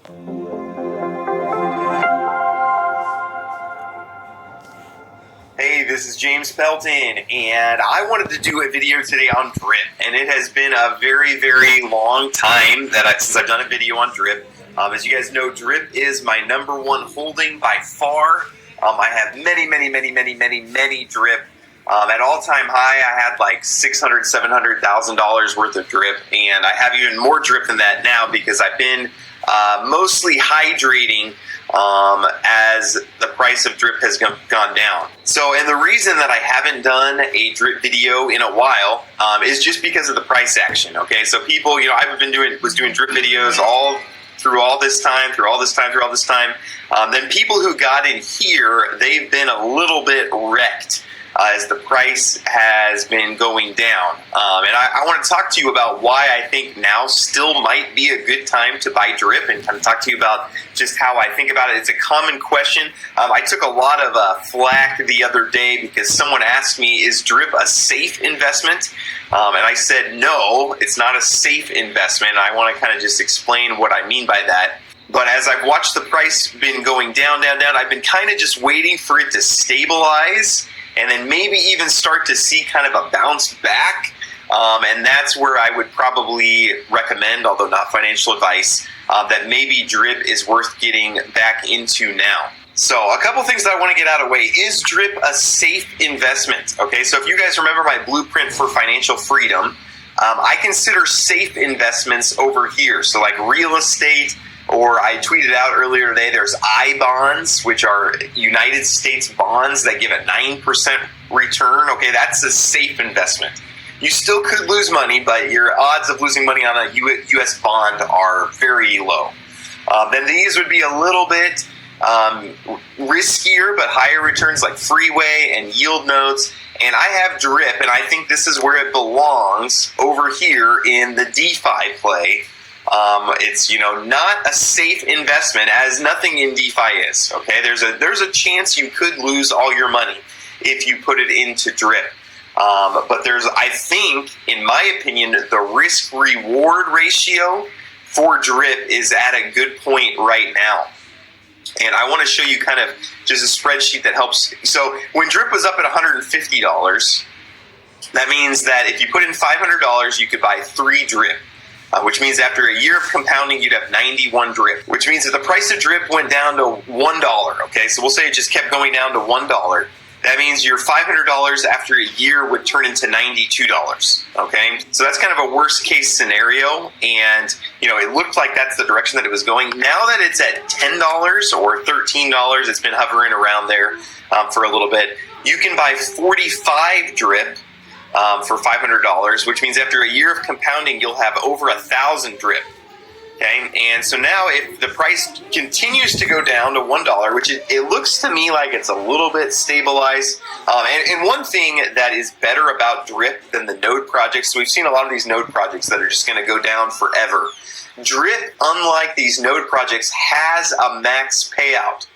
Hey, this is James Pelton, and I wanted to do a video today on drip, and it has been a very, very long time since I've done a video on drip. As you guys know, drip is my #1 holding by far. I have many drip. At all-time high, I had like $600,000, $700,000 worth of drip, and I have even more drip than that now because I've been mostly hydrating as the price of drip has gone down. So, and the reason that I haven't done a drip video in a while is just because of the price action. Okay, so people, I've been was doing drip videos through this time. Then people who got in here, they've been a little bit wrecked as the price has been going down. And I want to talk to you about why I think now still might be a good time to buy drip, and kind of talk to you about just how I think about it. It's a common question. I took a lot of flack the other day because someone asked me, is drip a safe investment? And I said, no, it's not a safe investment. I want to kind of just explain what I mean by that. But as I've watched the price been going down, I've been kind of just waiting for it to stabilize and then maybe even start to see kind of a bounce back. And that's where I would probably recommend, although not financial advice, that maybe drip is worth getting back into now. So a couple things that I want to get out of the way. Is drip a safe investment? Okay, so if you guys remember my blueprint for financial freedom, I consider safe investments over here. So like real estate, or I tweeted out earlier today, there's I-bonds, which are United States bonds that give a 9% return. Okay, that's a safe investment. You still could lose money, but your odds of losing money on a U.S. bond are very low. Then these would be a little bit riskier, but higher returns like freeway and yield notes. And I have drip, and I think this is where it belongs over here in the DeFi play. It's not a safe investment, as nothing in DeFi is. Okay, there's a chance you could lose all your money if you put it into drip. But I think, in my opinion, the risk-reward ratio for drip is at a good point right now. And I want to show you kind of just a spreadsheet that helps. So when drip was up at $150, that means that if you put in $500, you could buy 3 drip. Which means after a year of compounding, you'd have 91 drip, which means that the price of drip went down to $1, okay? So we'll say it just kept going down to $1. That means your $500 after a year would turn into $92, okay? So that's kind of a worst case scenario, and it looked like that's the direction that it was going. Now that it's at $10 or $13, it's been hovering around there for a little bit, you can buy 45 drip for $500, which means after a year of compounding, you'll have over 1,000 drip. Okay, and so now if the price continues to go down to $1, which it looks to me like it's a little bit stabilized. And one thing that is better about drip than the node projects, so we've seen a lot of these node projects that are just going to go down forever. Drip, unlike these node projects, has a max payout.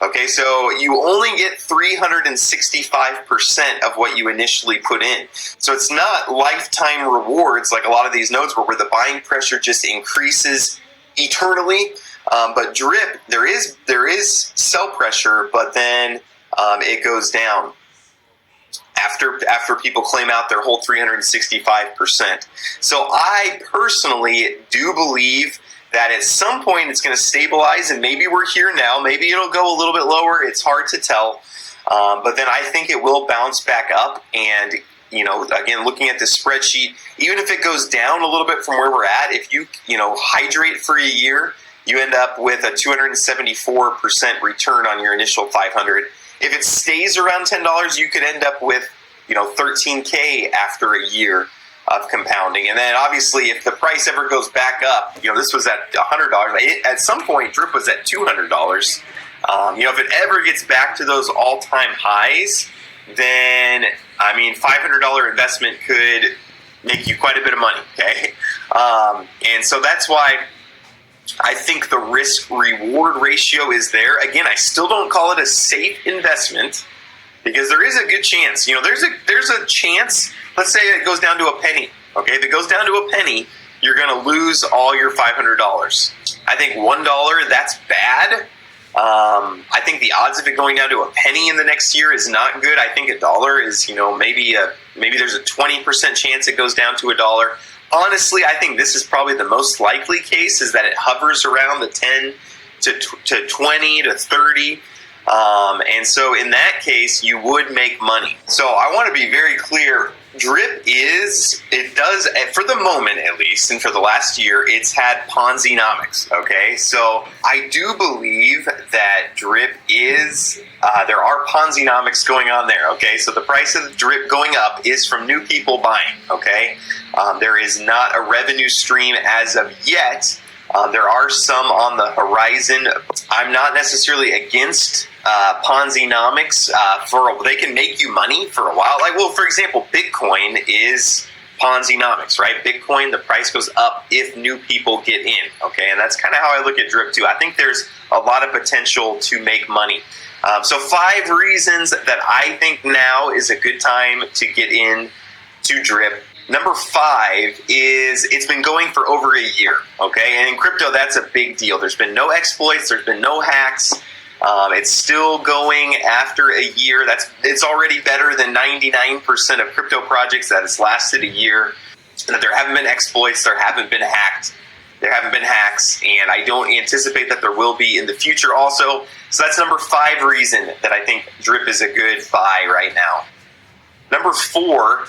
Okay, so you only get 365% of what you initially put in. So it's not lifetime rewards like a lot of these nodes where the buying pressure just increases eternally. But drip, there is sell pressure, but then it goes down after people claim out their whole 365%. So I personally do believe that at some point it's going to stabilize, and maybe we're here now. Maybe it'll go a little bit lower. It's hard to tell. But then I think it will bounce back up. And, again, looking at the spreadsheet, even if it goes down a little bit from where we're at, if you, hydrate for a year, you end up with a 274% return on your initial 500. If it stays around $10, you could end up with, $13K after a year of compounding. And then obviously if the price ever goes back up, this was at $100, at some point drip was at $200. If it ever gets back to those all-time highs, then $500 investment could make you quite a bit of money. Okay, and so that's why I think the risk-reward ratio is there. Again, I still don't call it a safe investment because there is a good chance. There's a chance. Let's say it goes down to a penny. Okay, if it goes down to a penny, you're going to lose all your $500. I think $1, that's bad. I think the odds of it going down to a penny in the next year is not good. I think $1 is, maybe there's a 20% chance it goes down to $1. Honestly, I think this is probably the most likely case, is that it hovers around the 10 to 20 to 30. And so in that case, you would make money. So I want to be very clear. Drip does, for the moment at least, and for the last year, it's had Ponzi-nomics, okay? So I do believe that Drip there are Ponzi-nomics going on there, okay? So the price of the Drip going up is from new people buying, okay? There is not a revenue stream as of yet. There are some on the horizon. I'm not necessarily against Ponzi-nomics. They can make you money for a while. For example, Bitcoin is Ponzi-nomics, right? Bitcoin, the price goes up if new people get in, okay? And that's kind of how I look at Drip too. I think there's a lot of potential to make money. So 5 reasons that I think now is a good time to get in to Drip. Number 5 is it's been going for over a year, okay? And in crypto, that's a big deal. There's been no exploits. There's been no hacks. It's still going after a year. It's already better than 99% of crypto projects that has lasted a year. And that there haven't been exploits. There haven't been hacks. And I don't anticipate that there will be in the future also. So that's number 5 reason that I think Drip is a good buy right now. Number 4,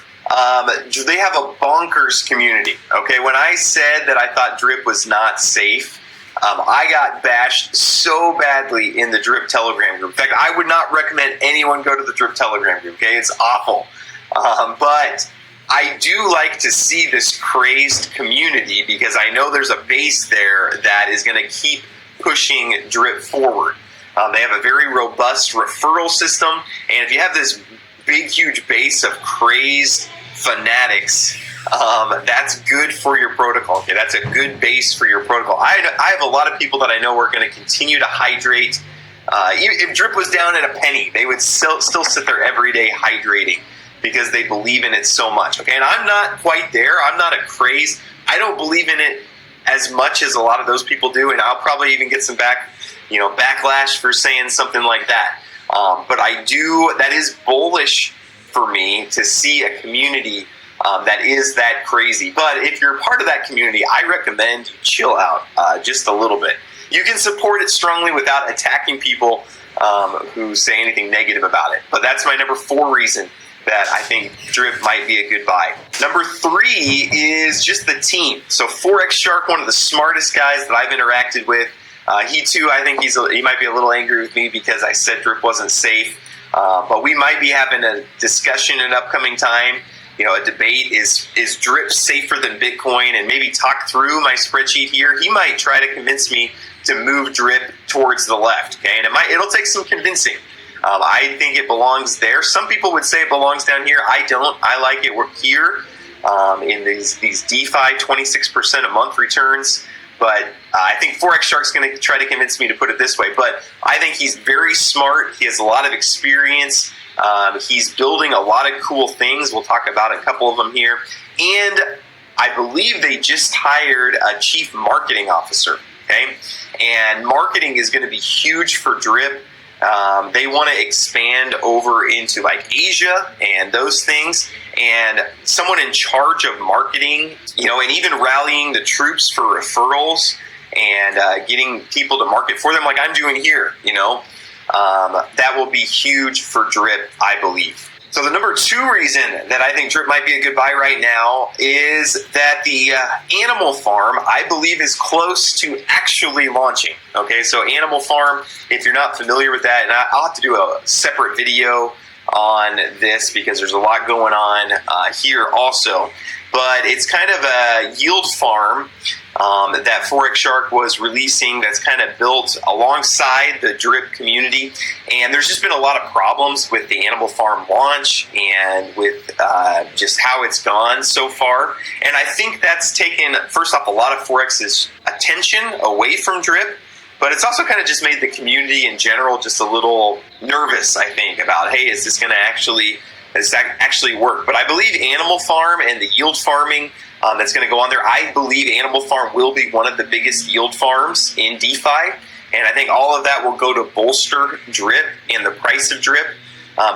they have a bonkers community. Okay, when I said that I thought Drip was not safe, I got bashed so badly in the Drip Telegram group. In fact, I would not recommend anyone go to the Drip Telegram group. Okay, it's awful. But I do like to see this crazed community because I know there's a base there that is going to keep pushing Drip forward. They have a very robust referral system, and if you have this big, huge base of crazed fanatics, that's good for your protocol. Okay, that's a good base for your protocol. I have a lot of people that I know are going to continue to hydrate. If Drip was down at a penny, they would still sit there every day hydrating because they believe in it so much. Okay, and I'm not quite there. I'm not a craze. I don't believe in it as much as a lot of those people do, and I'll probably even get some backlash for saying something like that. But that is bullish for me to see a community that is that crazy. But if you're part of that community, I recommend you chill out just a little bit. You can support it strongly without attacking people who say anything negative about it. But that's my number 4 reason that I think Drip might be a good buy. Number 3 is just the team. So Forex Shark, one of the smartest guys that I've interacted with, he too, I think he might be a little angry with me because I said Drip wasn't safe. But we might be having a discussion in upcoming time. A debate, is Drip safer than Bitcoin, and maybe talk through my spreadsheet here. He might try to convince me to move Drip towards the left, okay? And it'll take some convincing. I think it belongs there. Some people would say it belongs down here. I don't. I like it here in these DeFi 26% a month returns. But I think Forex Shark's going to try to convince me to put it this way. But I think he's very smart. He has a lot of experience. He's building a lot of cool things. We'll talk about a couple of them here. And I believe they just hired a chief marketing officer. Okay, and marketing is going to be huge for Drip. They want to expand over into like Asia and those things, and someone in charge of marketing, and even rallying the troops for referrals and getting people to market for them like I'm doing here, that will be huge for Drip, I believe. So the number 2 reason that I think Drip might be a good buy right now is that the Animal Farm, I believe, is close to actually launching. Okay, so Animal Farm, if you're not familiar with that, and I'll have to do a separate video on this because there's a lot going on here also. But it's kind of a yield farm that Forex Shark was releasing that's kind of built alongside the Drip community. And there's just been a lot of problems with the Animal Farm launch and with just how it's gone so far. And I think that's taken, first off, a lot of Forex's attention away from Drip. But it's also kind of just made the community in general just a little nervous, I think, about, hey, is this going to actually work? But I believe Animal Farm and the yield farming that's going to go on there. I believe Animal Farm will be one of the biggest yield farms in DeFi, and I think all of that will go to bolster drip and the price of drip.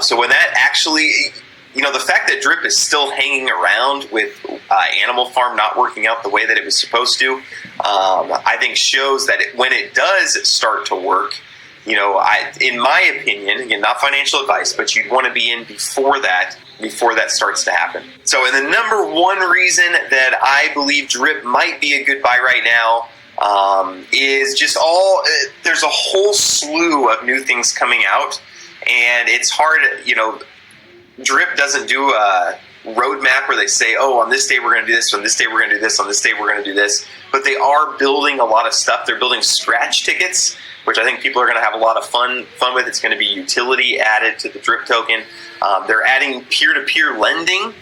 So when that actually, the fact that drip is still hanging around with Animal Farm not working out the way that it was supposed to, I think shows that when it does start to work, in my opinion, again, not financial advice, but you'd want to be in before that starts to happen. So, and the number one reason that I believe drip might be a good buy right now is just there's a whole slew of new things coming out, and it's hard, drip doesn't do a roadmap where they say, oh, on this day we're going to do this, on this day we're going to do this, on this day we're going to do this, but they are building a lot of stuff. They're building scratch tickets, which I think people are going to have a lot of fun with. It's going to be utility added to the drip token. They're adding peer-to-peer lending.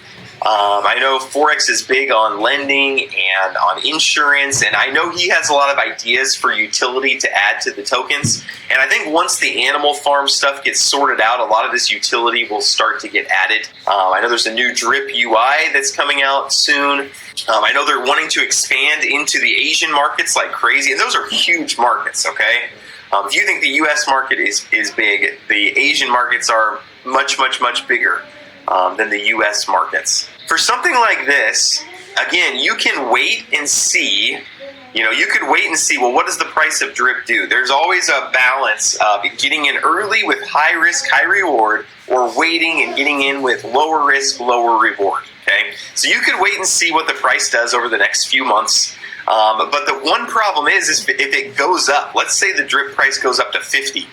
I know Forex is big on lending and on insurance, and I know he has a lot of ideas for utility to add to the tokens. And I think once the Animal Farm stuff gets sorted out, a lot of this utility will start to get added. I know there's a new drip UI that's coming out soon. I know they're wanting to expand into the Asian markets like crazy, and those are huge markets, okay? If you think the U.S. market is big, the Asian markets are much, much, much bigger than the U.S. markets. For something like this, again, you can wait and see. You could wait and see, well, what does the price of drip do? There's always a balance of getting in early with high risk, high reward, or waiting and getting in with lower risk, lower reward, okay? So you could wait and see what the price does over the next few months. But the one problem is if it goes up, let's say the drip price goes up to 50.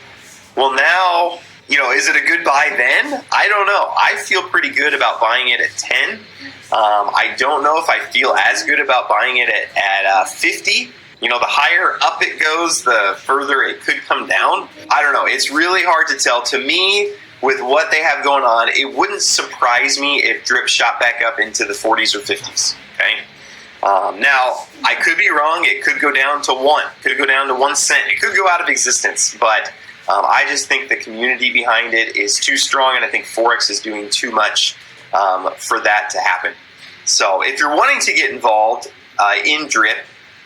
Well, now, is it a good buy then? I don't know. I feel pretty good about buying it at 10. I don't know if I feel as good about buying it at 50. The higher up it goes, the further it could come down. I don't know. It's really hard to tell. To me, with what they have going on, it wouldn't surprise me if drip shot back up into the 40s or 50s, okay? Now, I could be wrong. It could go down to 1. It could go down to 1 cent. It could go out of existence. But I just think the community behind it is too strong, and I think Forex is doing too much for that to happen. So if you're wanting to get involved in drip,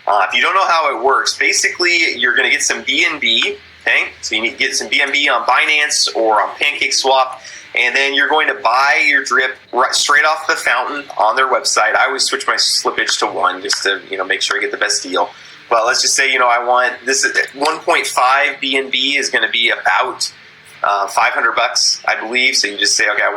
if you don't know how it works, basically you're going to get some BNB. Okay, so you need to get some BNB on Binance or on PancakeSwap, and then you're going to buy your drip right straight off the fountain on their website. I always switch my slippage to 1 just to make sure I get the best deal. But let's just say I want this 1.5 BNB is going to be about $500, I believe. So you just say, okay, I